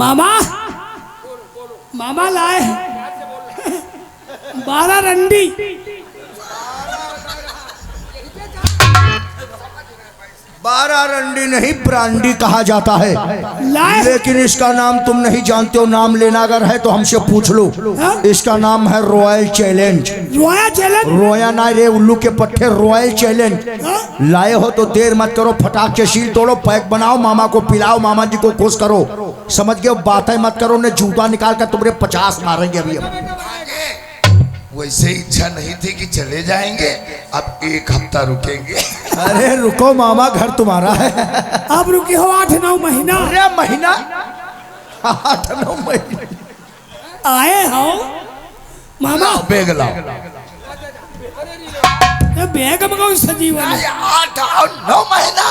मामा मामा लाए 12 रंडी। 12 रंडी नहीं ब्रांडी कहा जाता है, लाए लेकिन इसका नाम तुम नहीं जानते हो। नाम लेना अगर है तो हमसे पूछ लो। हाँ? इसका नाम है रॉयल चैलेंज। रोया चैलेंज। रोया ना रे उल्लू के पट्टे, रॉयल चैलेंज। हाँ? लाए हो तो देर मत करो, फटाक से शील तोड़ो, पैक बनाओ, मामा को पिलाओ, मामा जी को खुश करो। समझ गए? बातें मत करो, ने जूता निकाल कर तुम्हारे 50 मारेंगे अभी। वैसे इच्छा नहीं थी कि चले जाएंगे, अब 1 हफ्ता रुकेंगे। अरे रुको मामा, घर तुम्हारा है। अब रुके हो 8-9 महीना। अरे महीना 8-9 महीने आए हो मामा। लाओ बैग लाओ। ये बैग में कौन सजीवन है? 8 और 9 महीना।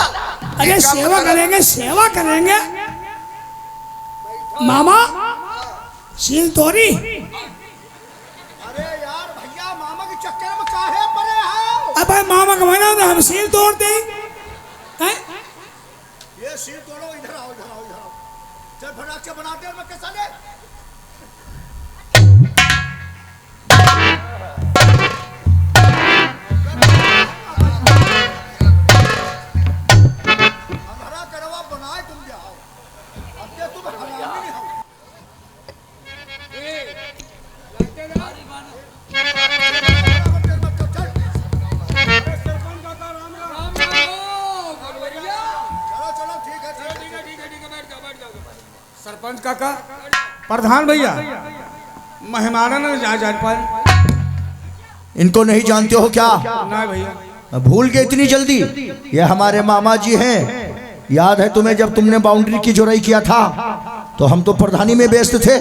अरे सेवा करेंगे, सेवा करेंगे मामा। सील तोड़ी। अरे यार भैया, मामा के चक्कर में काहे पड़े हो? अब भाई मामा का महीना तो हम सील तोड़ दें। हैं? ये शील तोड़ो, इधर आओ, इधर आओ, इधर आओ। चल फटाक से बनाते हैं, मैं कैसा ले? हमारा करवा बनाए तुम जाओ। अब ये तुम हरामी नहीं हो। सरपंच काका, प्रधान भैया, मेहमान न जा पाए। इनको नहीं जानते हो क्या? ना भैया। भूल गए इतनी जल्दी? ये हमारे मामा जी हैं। याद है तुम्हें जब तुमने बाउंड्री की जोराई किया था तो हम तो प्रधानी में व्यस्त थे।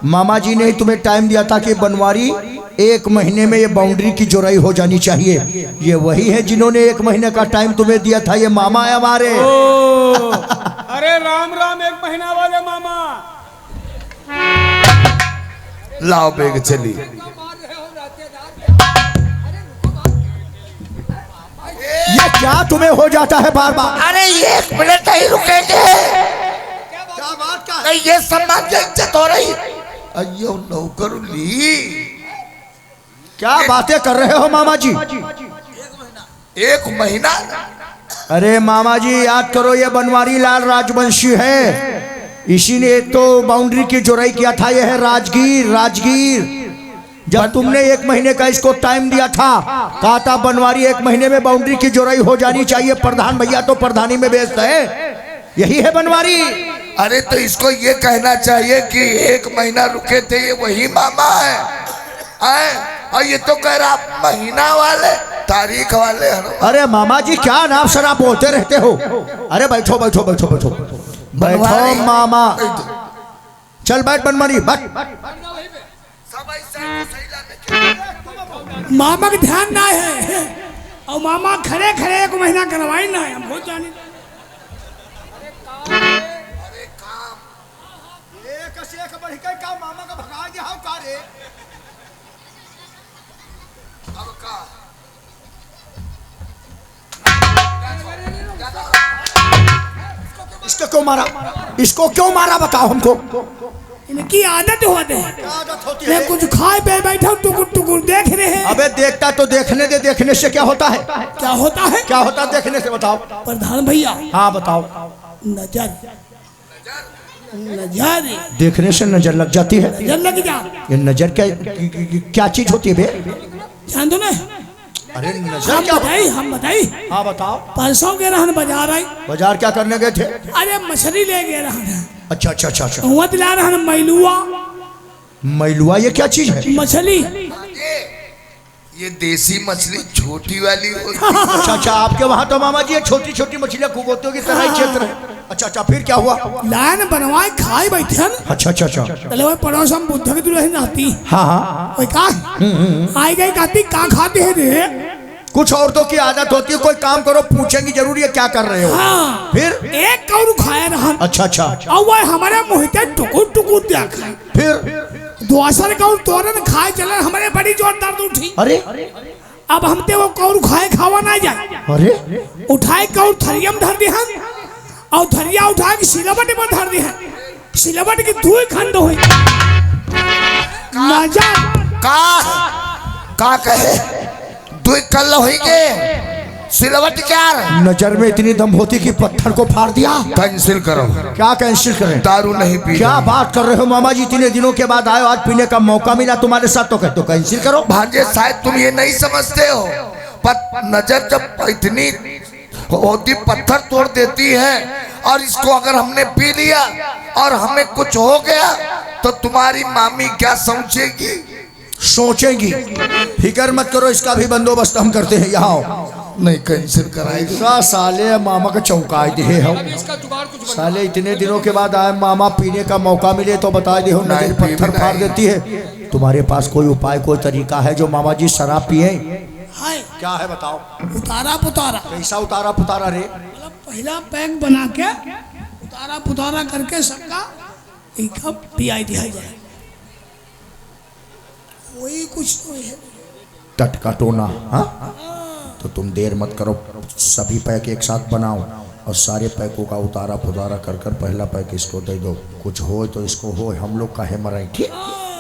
मामा जी ने तुम्हें टाइम दिया था कि बनवारी 1 महीने में ये बाउंड्री की जोराई हो जानी चाहिए। ये वही है जिन्होंने 1 महीने का टाइम तुम्हें दिया था। ये मामा है हमारे। अरे राम राम, 1 महीना वाले मामा। लाओ बैग चली। ये क्या तुम्हें हो जाता है बार बार? अरे 1 मिनट नहीं रुकेंगे। क्या बात का? नहीं, ये सम्मान की इज्जत हो रही। अयो नौकर ली। क्या बातें कर रहे हो मामा जी? 1 महीना। अरे मामा जी याद करो, ये बनवारी लाल राजवंशी है। इसी ने तो बाउंड्री की जोराई किया था। यह है राजगीर। राजगीर जब तुमने 1 महीने का इसको टाइम दिया था, कहा था बनवारी 1 महीने में बाउंड्री की जोराई हो जानी चाहिए। प्रधान भैया तो प्रधानी में व्यस्त है। यही है बनवारी। अरे तो इसको ये कहना चाहिए कि 1 महीना रुके थे, ये वही मामा है। और ये तो कह रहा महीना वाले, तारीख वाले। अरे मामा जी क्या नाम शराब बोलते रहते हो? अरे बैठो बैठो बैठो बैठो बैठो मामा। चल बैठ बनवारी, बैठ। मामा का ध्यान ना है और मामा खड़े खड़े 1 महीना करवाई ना है। हम बहुत जाने। मामा का भगा दिया हो का रे? इसको क्यों मारा? इसको क्यों मारा बताओ हमको। इनकी आदत होती है। आदत होती मैं कुछ खाए पे बैठा टुकुर टुकुर देख रहे हैं। अबे देखता तो देखने दे। देखने से क्या होता है? क्या होता है? क्या होता है देखने से? बताओ। प्रधान भैया। हाँ बताओ। नजर नजर देखने से नजर लग जाती है। नजर लग जा। ये नजर क्या चीज होती है बे? जान दो ना। अरे नजर क्या? हम बताई। हाँ बताओ। परसों गए रहन बाजार आई। बाजार क्या करने गए थे? अरे मछली ले गए रहन। अच्छा अच्छा अच्छा अच्छा। हुआ दिला रहन मैलुआ। मैलुआ ये क्या चीज है? मछली। ये देसी मछली छोटी वाली होती है। अच्छा अच्छा, आपके वहाँ तो मामा जी छोटी छोटी मछलियाँ खूब होती होगी, तराई क्षेत्र है। अच्छा अच्छा, फिर क्या हुआ? लाइन बनवाए खाए बैठे न। अच्छा अच्छा अच्छा। चले वो पड़ोस हम बुद्ध के दुल्हन आती। हाँ हाँ। कोई का आई गई कहती का खाते हैं रे? कुछ औरतों की आदत होती है, कोई काम करो पूछेंगी जरूर ये क्या कर रहे हो। हाँ। फिर एक कौरू खाया रहा। अच्छा अच्छा। और वो हमारे मोहिते टुकुर टुकुर देखा। फिर दोसर कौर तोरन खाए चले, हमारे बड़ी जोर दर्द उठी। अरे अब हमते वो कौर खाए खावा ना जाए। अरे उठाए कौर थरिया में धर दी हम और थरिया उठा के सिलबटे में धर दी है। सिलवट की दुई खंड हुई मजा का कहे दुई कल होइगे सिलवट क्या नजर में इतनी दम होती कि पत्थर को फाड़ दिया। कैंसिल करो। क्या कैंसिल करें? दारू नहीं पी। क्या बात कर रहे हो मामा जी, इतने दिनों के बाद आए, आज पीने का मौका मिला तुम्हारे साथ तो कहते हो कैंसिल करो। भांजे शायद तुम ये नहीं समझते हो, पर नजर जब इतनी होती पत्थर तोड़ देती है, और इसको अगर हमने पी लिया और हमें कुछ हो गया तो तुम्हारी मामी क्या सोचेगी? सोचेंगी। फिक्र मत करो, इसका भी बंदोबस्त हम करते हैं। यहाँ नहीं कैंसिल कराएगी। साले मामा का चौंका दिए हम साले, इतने दिनों के बाद आए, मामा पीने का मौका मिले तो बता दे हो नजर पत्थर फाड़ देती है। तुम्हारे पास कोई उपाय, कोई तरीका है जो मामा जी शराब पिए? है क्या है बताओ। उतारा पुतारा। कैसा उतारा पुतारा रे? मतलब पहला पैक बना के उतारा पुतारा करके सबका एक कप पियाई दिया जाए, वही कुछ तो है। टटका टोना। हाँ तो तुम देर मत करो, सभी पैक एक साथ बनाओ और सारे पैकों का उतारा पुतारा कर कर पहला पैक इसको दे दो। कुछ हो तो इसको हो, हम लोग काहे मराई। ठीक,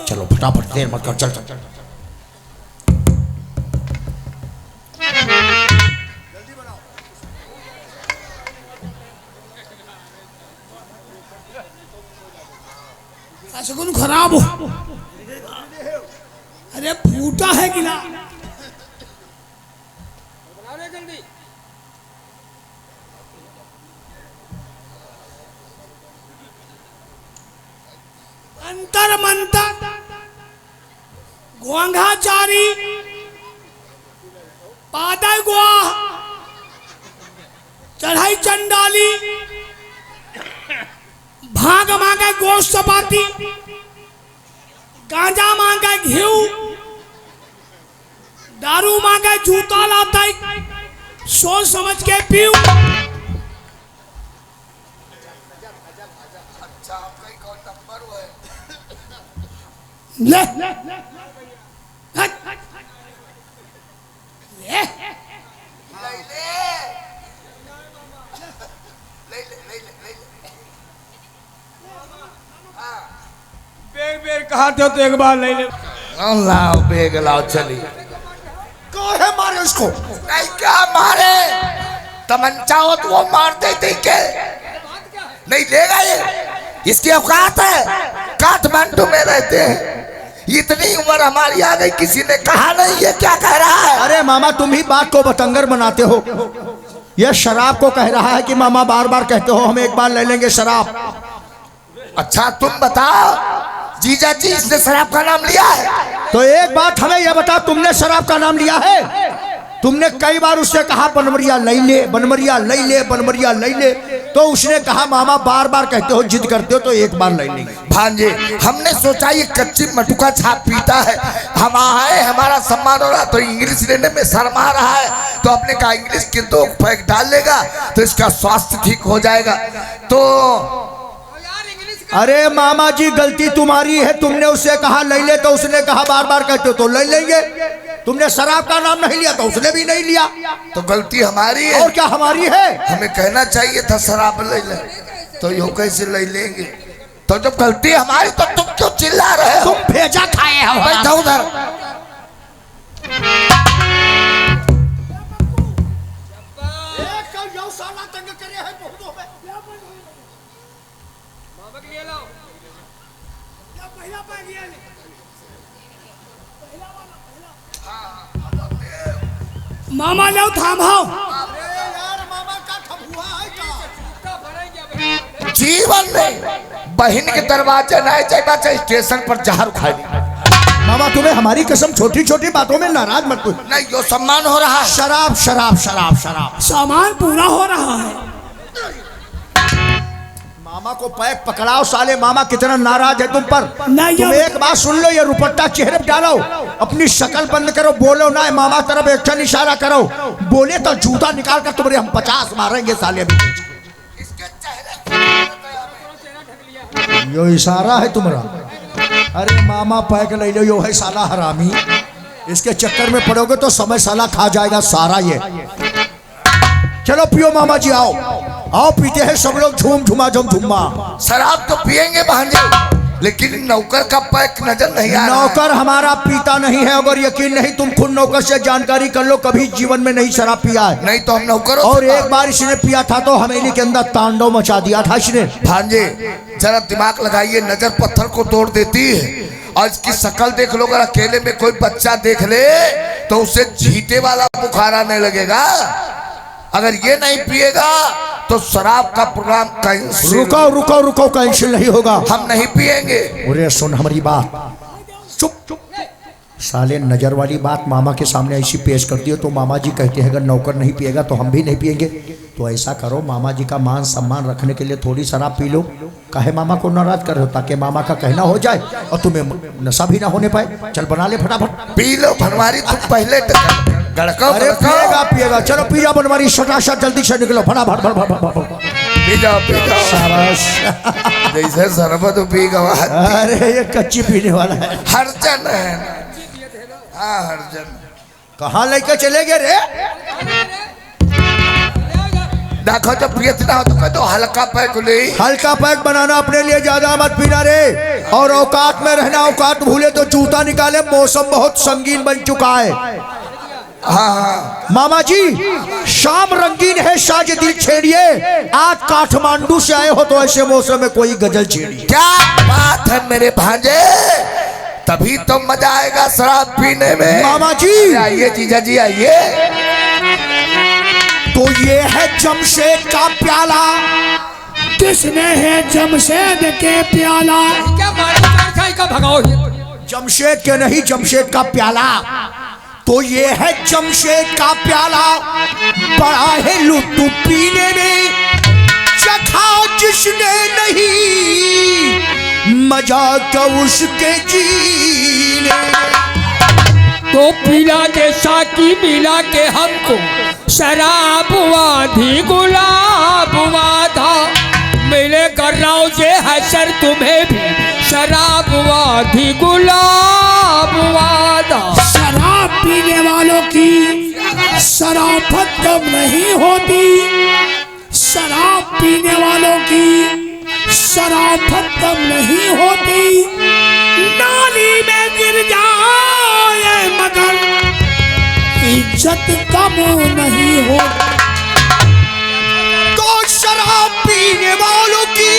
चलो फटाफट, देर मत करो, चल चल चल। शगुन खराब हो। अरे फूटा है कि ना? अंतर मंतर गोंघाचारी पादय गुआ चढ़ाई चंडाली भाग मांगे गोश्त चपाती, गांजा मांगे घिउ, दारू मांगे जूता लाता, सोच समझ के पीऊ। ले बेर बेर कहते हो तो एक बार ले ले। लाओ बेग लाओ, चली। काहे मारे इसको? नहीं क्या मारे, तमंचा हो तो वो मार देते के नहीं लेगा ये, इसकी औकात है। काठमांडू में रहते हैं, इतनी उम्र हमारी आ गई, किसी ने कहा नहीं ये क्या कह रहा है। अरे मामा तुम ही बात को बतंगर बनाते हो। यह शराब को कह रहा है कि मामा बार बार कहते हो हम एक बार ले लेंगे शराब। अच्छा तुम बताओ जीजा जी, इसने शराब का नाम लिया है? तो एक बात हमें यह बता, तुमने शराब का नाम लिया है? तुमने कई बार उससे कहा बनमरिया ले ले, बनमरिया ले ले, बनमरिया ले ले, तो उसने कहा मामा बार बार कहते हो, जिद करते हो तो एक बार ले लेंगे। भांजे हमने सोचा ये कच्ची मटुका छाप पीता है, हम आए, हमारा सम्मान हो रहा तो इंग्लिश लेने में शर्मा रहा है, तो आपने कहा इंग्लिश के 2 पैक डाल लेगा तो इसका स्वास्थ्य ठीक हो जाएगा। तो अरे मामा जी गलती तुम्हारी है, तुमने उससे कहा ले ले तो उसने कहा बार बार कहते हो तो ले लेंगे। तुमने शराब का नाम नहीं लिया तो उसने भी नहीं लिया, तो गलती हमारी है। और क्या हमारी है? हमें कहना चाहिए था शराब ले ले, तो यो कैसे ले लेंगे? तो जब गलती हमारी तो तुम क्यों चिल्ला रहे हो? तुम भेजा खाए हो। बैठो उधर। मामा लो थामाओ। जीवन में बहन के दरवाजे नहीं जाएगा, चाहे स्टेशन पर जहर खाए। मामा तुम्हें हमारी कसम, छोटी छोटी बातों में नाराज मत हो। नहीं यो सम्मान हो रहा है। शराब शराब शराब शराब, सामान पूरा हो रहा है। मामा को पैक पकड़ाओ। साले मामा कितना नाराज है तुम पर। नहीं, तुम एक बात सुन लो, ये रुपट्टा चेहरे पे डालो, अपनी शक्ल बंद करो, बोलो ना मामा तरफ एक क्षण इशारा करो, बोले तो जूता निकाल कर तुम्हारे हम 50 मारेंगे साले भी। यो इशारा है तुम्हारा। अरे मामा पैक ले लो, यो है साला हरामी, इसके चक्कर में पड़ोगे तो समय साला खा जाएगा सारा ये। चलो पियो मामा जी, आओ। आओ पीते हैं सब लोग झूम झुमा झुम झुम्मा। शराब तो पिएंगे भांजे, लेकिन नौकर का पैक नजर नहीं आ रहा है। नौकर हमारा पीता नहीं है, अगर यकीन नहीं तुम खुद नौकर से जानकारी कर लो, कभी जीवन में नहीं शराब पिया है। नहीं तो हम नौकर और एक बार इसने पिया था तो हमेली के अंदर तांडव मचा दिया था इसने। भांजे जरा दिमाग लगाइए, नजर पत्थर को तोड़ देती है। और इसकी शक्ल देख लो, अगर अकेले में कोई बच्चा देख ले तो उसे झीटे वाला बुखार आने लगेगा। अगर ये नहीं पिएगा तो शराब का प्रोग्राम कैंसिल। रुको रुको रुको, कैंसिल नहीं होगा, हम नहीं पिएंगे। अरे सुन हमारी बात, चुप। साले नजर वाली बात मामा के सामने ऐसी पेश कर दियो तो मामा जी कहते हैं अगर नौकर नहीं पिएगा तो हम भी नहीं पिएंगे। तो ऐसा करो, मामा जी का मान सम्मान रखने के लिए थोड़ी शराब पी लो। काहे मामा को नाराज कर रहे हो, ताकि मामा का कहना हो जाए और तुम्हें नशा भी ना होने पाए। चल बना ले फटाफट। पी लो बनवारी, तुम पहले गड़का। अरे पिएगा पिएगा, चलो पी जाओ बनवारी, शटाशट जल्दी से निकलो फटाफट। पी जाओ शाबाश। जैसे शरबत पी गवा। अरे ये कच्ची पीने वाला है। हरजन है। हाँ हरजन। कहाँ लेके चले गए रे? देखो जब पियत ना हो तो कह दो हल्का पैक ले। हल्का पैक बनाना, अपने लिए ज्यादा मत पीना रे। और औकात में रहना, औकात भूले तो जूता निकाले। मौसम बहुत संगीन बन चुका है। हाँ मामा जी शाम रंगीन है, साज दिल छेड़िए। आज काठमांडू से आए हो तो ऐसे मौसम में कोई गजल छेड़िए। क्या बात है मेरे भांजे, तभी तो मजा आएगा शराब पीने में। मामा जी आइए जीजा जी आइए। तो ये है जमशेद का प्याला। किसने है जमशेद के प्याला? क्या मारो का भगाओ। जमशेद के नहीं, जमशेद का प्याला। तो ये है जमशेद का प्याला, बड़ा है लुत्फ पीने में। चखा जिसने नहीं मजा का उसके जीने। तो पिला के साकी मिला के हमको शराब वाधी गुलाब वाधा मिले कर रहा हूँ जे हसर तुम्हें भी शराब वाधी गुलाब वाधा। शराब पीने वालों की शराफत कम नहीं होती। शराब पीने वालों की शराफत कम नहीं होती। नाली में गिर जाए मगर इज्जत कम नहीं होती। तो शराब पीने वालों की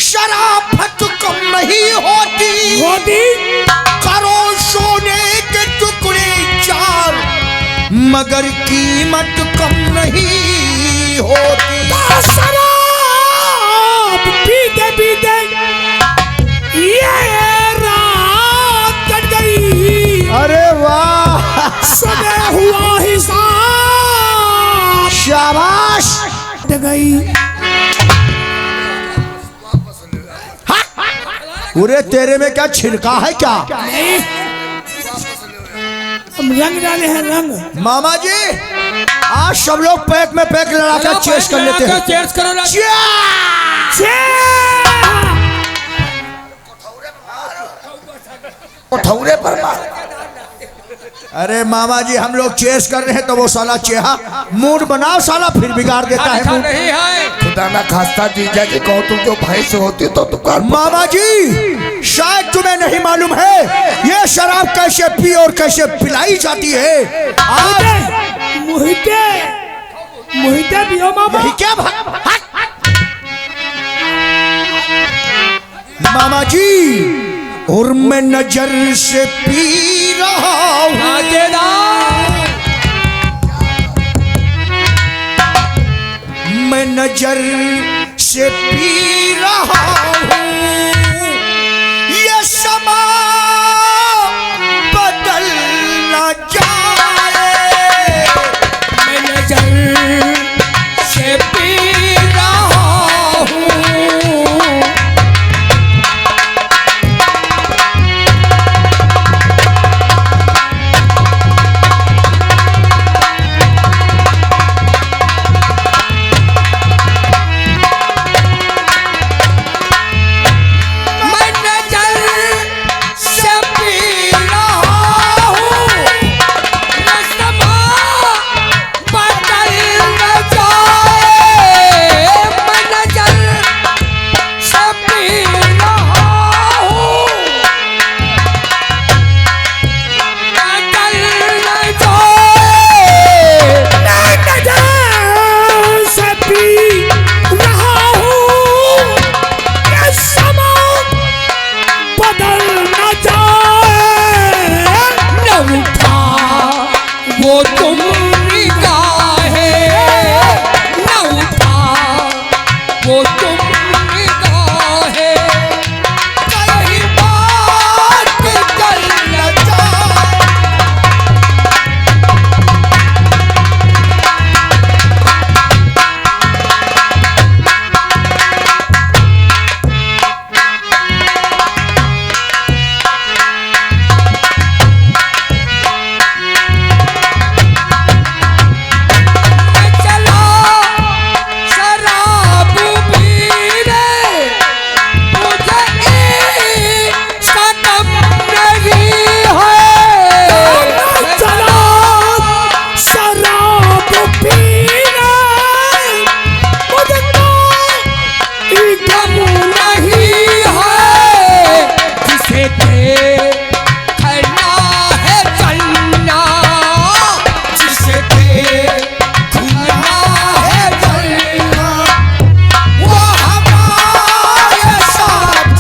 शराफत कम नहीं होती। करो सोने के टुकड़े चार मगर कीमत कम नहीं होती। तो शराब पीते पीते ये रात कट गई। अरे वाह, सुबह हुआ हिसाब शाबाश। कट गई। पूरे तेरे में क्या छिड़का है क्या? नहीं, हम रंग डाले हैं रंग। मामा जी आज सब लोग पैक में पैक लड़ाकर चेस कर लेते हैं। चेस करो ना। कठौरे पर मार। अरे मामा जी हम लोग चेस कर रहे हैं तो वो साला चेहा मूड बनाओ, साला फिर बिगाड़ देता है मूड। नहीं है खुदा ना खास्ता जीजा जी कहो तुम जो भैंस होती तो दुकान। मामा जी शायद तुम्हें नहीं मालूम है ये शराब कैसे पी और कैसे पिलाई जाती है। आज मुहिते मुहिते पियो मामा। यही क्या मामा जी, और मैं नजर से पी रहा हूँ। मैं नजर से पी रहा हूँ। ये समा बदल न जाए। मैं नजर से पी रहा हूँ। निगाहें न उठा वो तुम निगाहें कहीं बात कर न जाए। चला शराब पीने मुझे इसका गम नहीं है। चला शराब पीने मुझे कोई गम नहीं है जिसे देखना है चलना जिसे देखना है चलना वो हमारे साथ।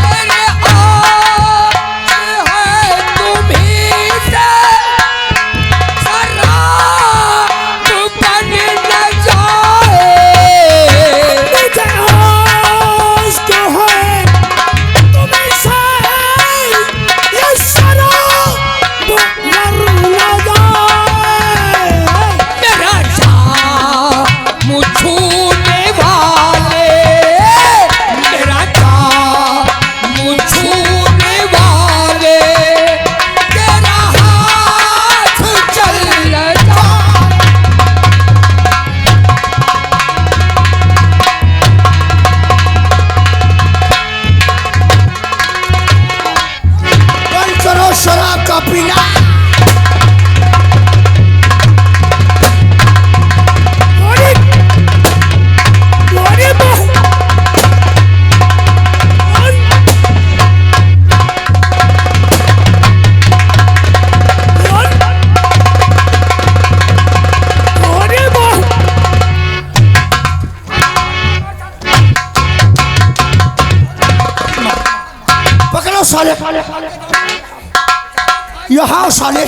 मेरे आज है तुम्हीं से शराब बन न जाए। मुझे आश्क है तुम्हें से ये शराब मर न जाए। मेरा जाम छूने वाले मेरा जाम छूने वाले तेरा हाथ चल जा। बंद करो शराब का पीना। अरे अरे पकड़ो साले, यहाँ साले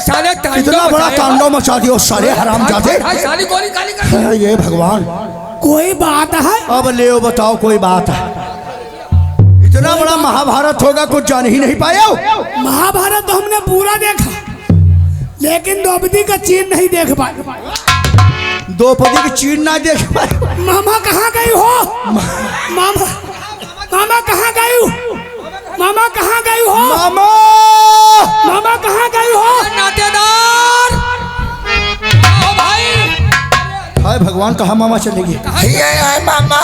साले इतना बड़ा तांडव मचा दियो साले हरामजादे। साली गोली गाली कर। ये भगवान, कोई बात है? अब ले बताओ कोई बात है? इतना बड़ा महाभारत होगा कुछ जान ही नहीं पाए हो। महाभारत तो हमने पूरा देखा लेकिन द्रौपदी का चीन नहीं देख पाए। द्रौपदी की चीन ना देख पाए। मामा कहाँ गई हो? मामा मामा कहाँ गई हो? मामा कहाँ गई हो? मामा मामा कहाँ गई हो? नातेदार आओ भाई। हाय भगवान, कहाँ मामा चलेगी? ये है मामा,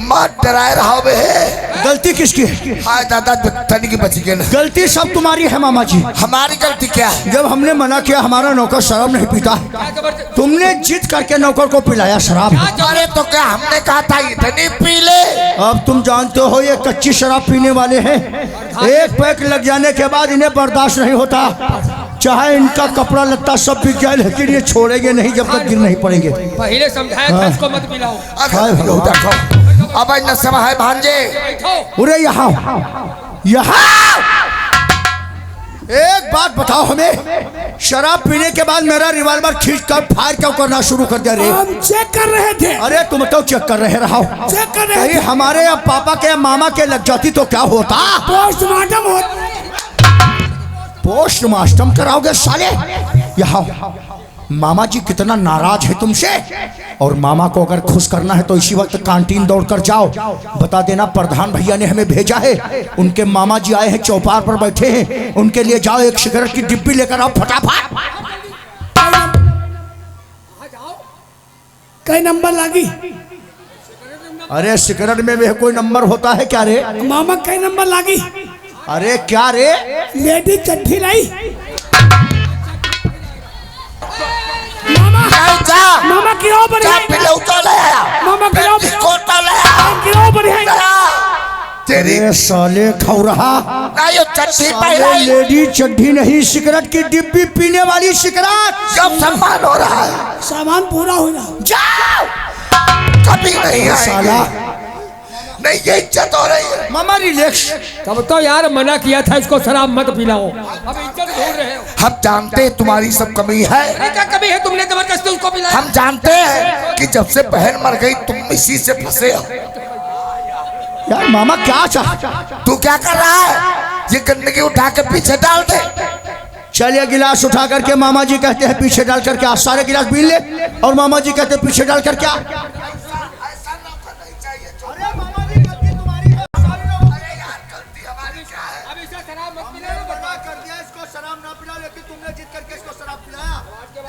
मत डराए रहो बे। गलती किसकी है? हाय दादा तनी की बची के ना। गलती सब तुम्हारी है मामा जी। हमारी गलती क्या है? जब हमने मना किया हमारा नौकर शराब नहीं पीता, तुमने जिद करके नौकर को पिलाया शराब। अरे तो क्या हमने कहा था इतनी पी ले? अब तुम जानते हो ये कच्ची शराब पीने वाले हैं। एक पैक लग जाने के बाद इन्हें बर्दाश्त नहीं होता। चाहे इनका कपड़ा लत्ता सब बिक जाए लेकिन ये छोड़ेंगे नहीं जब तक गिर नहीं पड़ेंगे। पहले समझाया था इसको मत पिलाओ। हाय भगवान। देखो अब न समय है भांजे। बैठो। उरे यहाँ यहाँ एक बात बताओ हमें, शराब पीने के बाद मेरा रिवॉल्वर खींच कर फायर क्यों करना शुरू कर दिया रे? हम चेक कर रहे थे। अरे तुम तो चेक कर रहे रहो। चेक कर रहे कहीं थे। हमारे या पापा के या मामा के लग जाती तो क्या होता? पोस्टमार्टम हो। पोस्टमार्टम कराओगे साले? यहाँ मामा जी कितना नाराज है तुमसे, और मामा को अगर खुश करना है तो इसी वक्त कैंटीन दौड़ कर जाओ, बता देना प्रधान भैया ने हमें भेजा है, उनके मामा जी आए हैं चौपार पर बैठे हैं, उनके लिए जाओ एक सिगरेट की डिब्बी लेकर आओ फटाफट। कई नंबर लगी? अरे सिगरेट में भी कोई नंबर होता है क्या रे? मामा कई नंबर लगी? अरे क्या रे? लेडी चट्टी लाई। मामा मामा गिरो पर है। मामा गिरो गिरो पर है। मेरी अरे साले खौरहा, ना ये चट्टी साले पहलाई लेडी चड्ढी नहीं, सिगरेट की डिब्बी पीने वाली सिगरेट। जब सम्मान हो रहा है सामान पूरा हो रहा। जाओ, कभी नहीं साला आएंगे। नहीं ये इज्जत हो रही है। मामा रिलैक्स। तब तो यार मना किया था इसको शराब मत पिलाओ, अब इज्जत ढूंढ रहे हो। हम जानते हैं तुम्हारी सब कमी है, अरे क्या कभी है, तुमने जबरदस्ती उसको पिलाया। हम जानते हैं कि जब से बहन मर गई तुम इसी से फंसे हो। यार मामा क्या चाह, तू क्या कर रहा है? ये गंदगी उठा के पीछे डाल दे। चलिए गिलास उठा करके मामा जी कहते हैं पीछे डाल करके आ, सारे गिलास पी ले, और मामा जी कहते हैं पीछे डाल करके आ। अब इसे शराब मत पिलाना, बता कर दिया इसको शराब ना पिला, लेकिन तुमने जिद करके इसको शराब पिलाया। क्या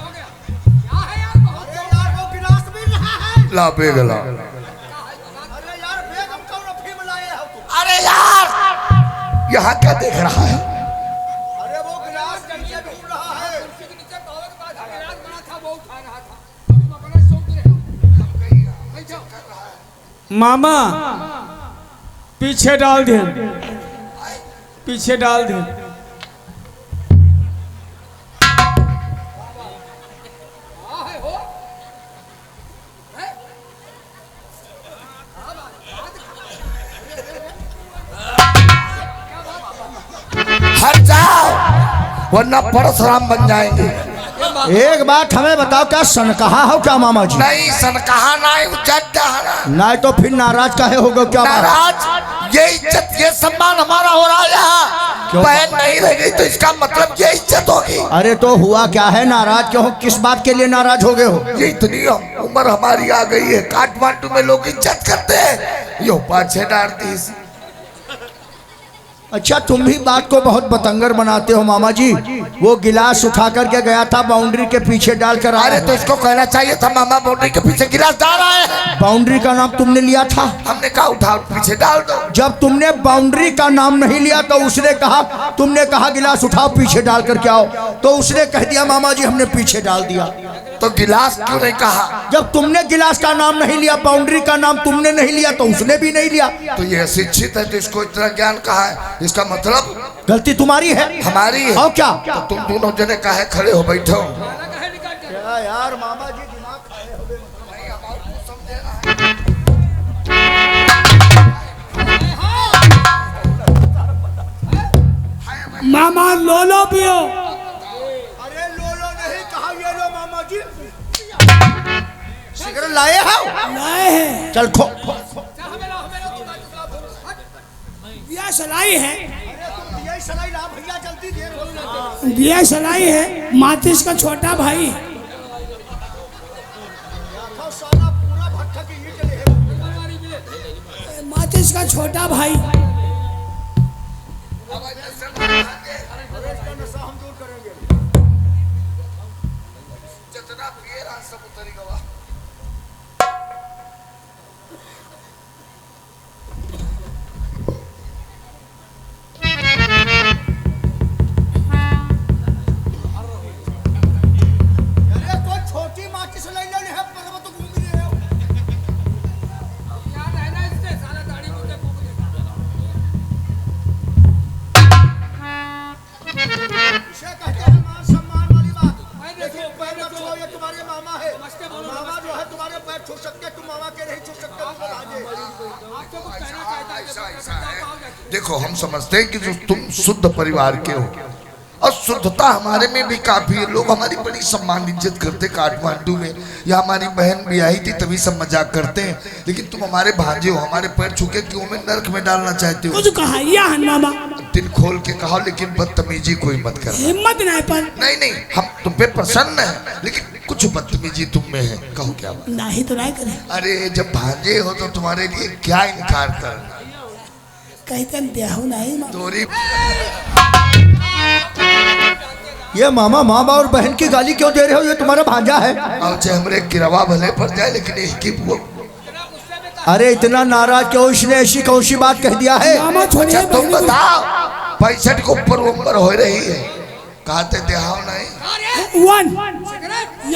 हो गया? क्या है यार, बहुत अरे यार वो गिलास मिल रहा है। ला बेगला। अरे यार बेगम कौन अफीम लाए हो तुम? अरे यार यहाँ क्या देख रहा है? अरे वो गिलास नीचे ढूंढ रहा है। कुर्सी के नीचे तौल के पास गिलास बना था, वो उठा रहा था। तुम अपना शौक रहे हो। बैठो। मामा पीछे डाल दे, पीछे डाल दे। हाँ है हो। हट जाओ वरना परशुराम बन जाएंगे। एक बात हमें बताओ, क्या सन कहा हो क्या मामा जी? नहीं सन कहा नहीं, उज्जत डहाना। नहीं तो फिर नाराज काहे होगा क्या बात? नाराज, ये इज्जत ये सम्मान हमारा हो रहा है यहाँ। बहन नहीं रह गई तो इसका मतलब ये इज्जत होगी। अरे तो हुआ क्या है, नाराज क्यों हो? किस बात के लिए नाराज हो गए हो? ये इतनी उम्र हमारी आ गई है, काठमांडू में लोग इज्जत करते हैं, यो पाछे डालती। अच्छा तुम भी बात को बहुत बतंगर बनाते हो मामा जी। वो गिलास उठा करके गया था, बाउंड्री के पीछे डाल कर आया। अरे तो इसको कहना चाहिए था मामा बाउंड्री के पीछे गिलास डाल रहा है। बाउंड्री का नाम तुमने लिया था। हमने कहा उठा पीछे डाल दो। जब तुमने बाउंड्री का नाम नहीं लिया तो उसने कहा, तुमने कहा गिलास उठाओ पीछे डाल करके आओ, तो उसने कह दिया मामा जी हमने पीछे डाल दिया। तो गिलास क्यों नहीं कहा? जब तुमने गिलास का नाम नहीं लिया, बाउंड्री का नाम तुमने नहीं लिया, तो उसने भी नहीं लिया। तो ये शिक्षित है तो इसको इतना ज्ञान कहा है, इसका मतलब गलती तुम्हारी है। हमारी है। और क्या? तो तुम दोनों जने काहे खड़े हो बैठो? यार मामा जी दिमाग खाए हो। मामा लो पियो। अरे लो नहीं कहा, ये लो मामा जी। सिगरेट लाए हो? लाए हैं, चल खो। दिया सलाई है, यही सलाई ला भैया, जल्दी देर हो रही है। दिया सलाई है, माचिस का छोटा भाई। साला पूरा भट्ठा की ईंट ले। माचिस का छोटा भाई। हम दूर करेंगे। जितना पिए रहा सब उतरी गवा। अरे कोई छोटी माचिस ले ले है, पर वो तो घूम रही है। याद है ना इससे, सारा दाढ़ी मुझे फूंक देता। इसे कहते हैं मान सम्मान वाली बात। मैं देखो पैर मत छुओ, ये तुम्हारे मामा है। नमस्ते बोलो। मामा जो है तुम्हारे पैर छू सकते, तुम मामा के नहीं छू सकते। तुम राजे। आपको कुछ कहना चाहता है ऐसा ऐसा है। देखो हम समझते हैं कि जो तुम शुद्ध परिवार के हो और शुद्धता हमारे में भी काफी है। लोग हमारी बड़ी सम्मान इज्जत करते काठमांडू में, या हमारी बहन भी आई थी तभी सब मजाक करते हैं, लेकिन तुम हमारे भांजे हो, हमारे पैर छूके क्यों हमें नरक में डालना चाहते हो? कुछ कहा या मामा, दिल खोल के कहो, लेकिन बदतमीजी कोई मत करना। हिम्मत नहीं पर नहीं नहीं, हम तुम पे प्रसन्न है, लेकिन कुछ बदतमीजी तुम में है। कहो क्या बात? नहीं तो नहीं करे। अरे जब भांजे हो तो तुम्हारे लिए क्या इनकार करना? कहते हैं देहो नहीं मामा। तोरी ये मामा माँ बाप और बहन की गाली क्यों दे रहे हो? ये तुम्हारा भांजा है। और चाहे हमरे गिरवा भले पड़ जाए, लेकिन इसकी वो अरे इतना नाराज क्यों? इसने ऐसी कौन सी बात कह दिया है? मामा छोड़िए, अच्छा तुम बहनी को- बताओ, 65 के ऊपर उम्र हो रही है, कहते देहाव नहीं। One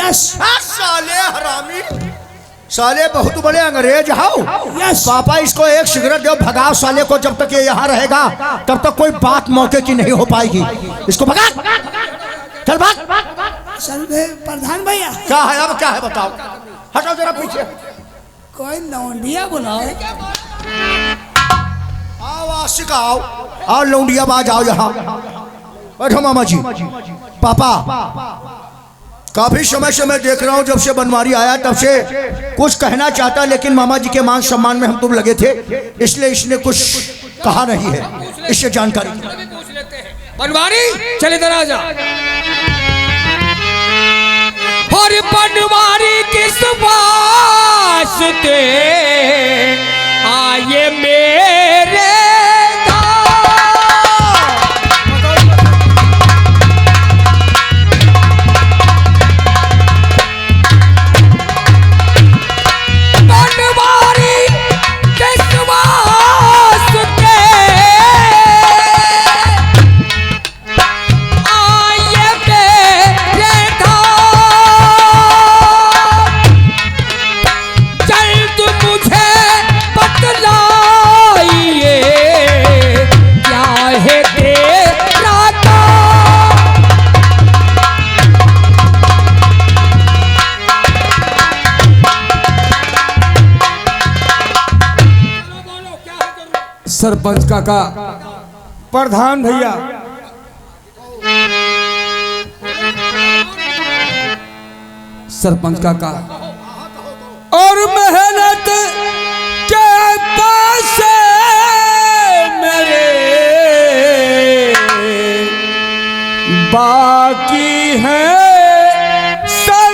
yes. साले हरामी, साले बहुत बड़े अंग्रेज हाउ। यस। पापा इसको एक सिगरेट दो, भगाओ साले को। जब तक ये यहाँ रहेगा तब तक कोई बात मौके की नहीं हो पाएगी। इसको भगा, चल भाग। सर प्रधान भैया क्या है अब, क्या है बताओ। हटो जरा पीछे। कोई लौंडिया बुलाओ। आओ आशिक आओ, आओ लौंडिया बाज आओ यहाँ बैठो। मामा जी, पापा काफी समय से मैं देख रहा हूँ, जब से बनवारी आया तब से कुछ कहना चाहता, लेकिन मामा जी के मान सम्मान में हम तुम लगे थे, इसलिए इसने कुछ कहा नहीं है। इससे जानकारी पूछ लेते हैं। बनवारी चले इधर आ जा। और बनवारी किस वास्ते आए मेरे सरपंच काका, प्रधान भैया, सरपंच काका और मेहनत के पास मेरे बाकी है सर।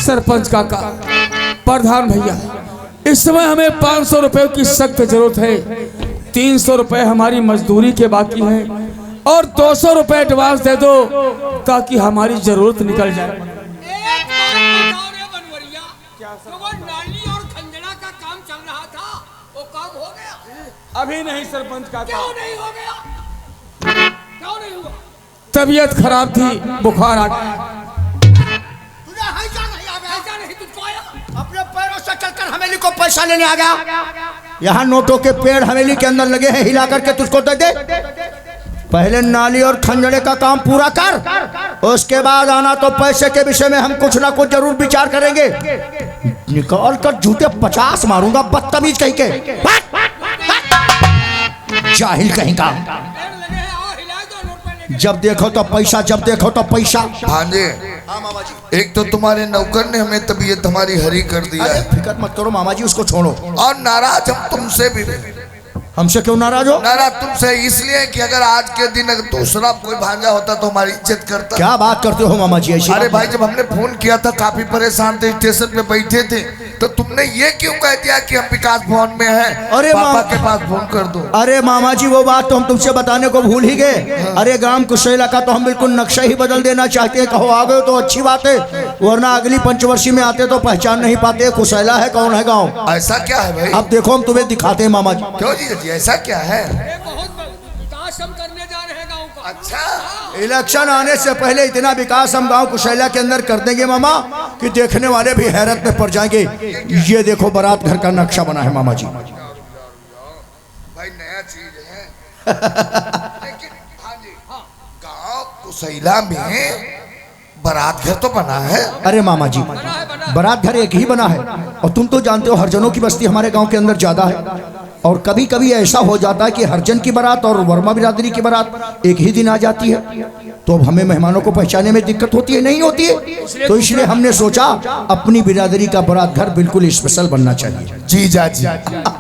सरपंच काका, प्रधान भैया, इस समय हमें 500 रुपए की सख्त जरूरत है। 300 रुपए हमारी मजदूरी के बाकी हैं और 200 रुपए एडवांस दे दो ताकि हमारी जरूरत निकल जाए। बनवरिया, तो वो नाली और खंजड़ा का काम चल रहा था, वो काम हो गया? अभी नहीं सरपंच काका। क्यों नहीं हो गया? क्यों नहीं हुआ? तबीयत खराब थी, बुखार आ गया। अपने पैरों से चलकर हवेली को पैसा लेने आ गया। यहाँ नोटों के पेड़ हवेली के अंदर लगे हैं, हिला करके तुझको दे दे। पहले नाली और खंजड़े का काम पूरा कर, उसके बाद आना। तो पैसे के विषय में हम कुछ ना कुछ जरूर विचार करेंगे। निकाल कर जूते 50 मारूंगा, बदतमीज कहीं के, जाहिल कहीं का। जब देखो तो पैसा, जब देखो तो पैसा। भांजे, एक तो तुम्हारे नौकर ने हमें तबीयत हमारी हरी कर दिया है। फिक्र मत करो मामा जी, उसको छोड़ो। और नाराज हम तुमसे भी। हमसे क्यों नाराज हो? नाराज तुमसे इसलिए कि अगर आज के दिन अगर दूसरा कोई भांजा होता तो हमारी इज्जत करता। क्या बात करते हो मामा जी ऐसी? अरे भाई, जब हमने फोन किया था काफी परेशान थे, स्टेशन पे बैठे थे, तो तुमने ये क्यों कह दिया कि हम विकास भवन में हैं? अरे पापा के पास फोन कर दो। अरे मामा जी, वो बात तो हम तुमसे बताने को भूल ही गए। अरे ग्राम कुशेला का तो हम बिल्कुल नक्शा ही बदल देना चाहते हैं। कहो आ गए तो अच्छी बात है, वरना अगली पंचवर्षीय में आते तो पहचान नहीं पाते कुशेला है कौन है गाँव। ऐसा क्या है भाई? अब देखो हम तुम्हें दिखाते हैं मामा जी। क्यों जी, ऐसा क्या है? बहुत विकास हम करने जा रहे हैं गांव का। अच्छा, इलेक्शन आने से पहले इतना विकास हम गांव कुशेला के अंदर कर देंगे मामा कि देखने वाले भी हैरत में पड़ जाएंगे। ये देखो बारात घर का नक्शा बना है मामा जी। भाई नया चीज है। लेकिन हाँ जी, गांव कुशेला में बारात घर तो बना है। अरे मामा जी, बारात घर एक ही बना है। और तुम तो जानते हो हरजनों की बस्ती हमारे गांव के अंदर ज्यादा है, और कभी कभी ऐसा हो जाता है कि हरजन की बारात और वर्मा बिरादरी की बारात एक ही दिन आ जाती है, तो अब हमें मेहमानों को पहचाने में दिक्कत होती है, नहीं होती है। तो इसलिए हमने सोचा अपनी बिरादरी का बारात घर बिल्कुल स्पेशल बनना चाहिए। जीजा जी,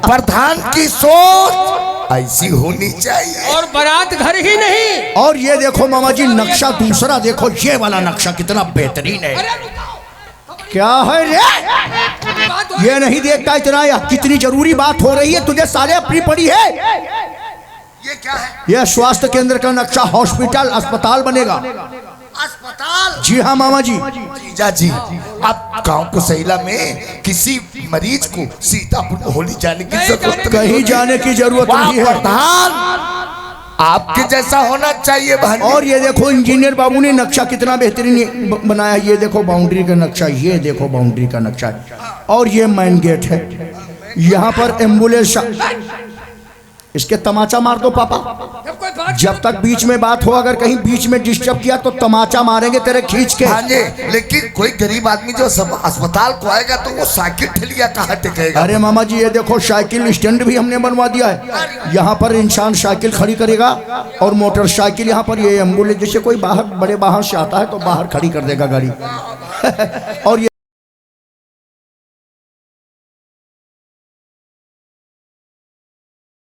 प्रधान की सोच ऐसी होनी चाहिए। और बारात घर ही नहीं। और ये देखो मामा जी नक्शा दूसरा देखो, ये वाला नक्शा कितना बेहतरीन है। अरे रुको, क्या है रे? बात हो- ये नहीं देखता इतना, या कितनी जरूरी बात हो रही है, तुझे सारे अपनी पड़ी है। ये क्या है? यह स्वास्थ्य केंद्र का नक्शा, हॉस्पिटल अस्पताल बनेगा। अस्पताल? जी हाँ मामा जी। जीजा जी, आप गांव को सैला में किसी मरीज को सीतापुर होली जाने की जरूरत कहीं जाने की जरूरत वाह, नहीं है। प्रधान आपके जैसा होना चाहिए बहन। और ये देखो इंजीनियर बाबू ने नक्शा कितना बेहतरीन बनाया, ये देखो बाउंड्री का नक्शा, ये देखो बाउंड्री का नक्शा, और ये मेन गेट है। यहाँ पर एम्बुलेंस, इसके तमाचा मार दो पापा। जब कोई बात जब तक बीच में बात हो, अगर कहीं बीच में डिस्टर्ब किया तो तमाचा मारेंगे तेरे खींच के। हाँ जी, लेकिन कोई गरीब आदमी जो अस्पताल को आएगा तो वो साइकिल ठेलिया कहाँ टिकेगा? अरे मामा जी ये देखो साइकिल स्टैंड भी हमने बनवा दिया है। यहाँ पर इंसान साइकिल खड़ी करेगा और मोटरसाइकिल यहाँ पर, ये एम्बुलेंस जैसे कोई बाहर बड़े बाहर से आता है तो बाहर खड़ी कर देगा गाड़ी। और ये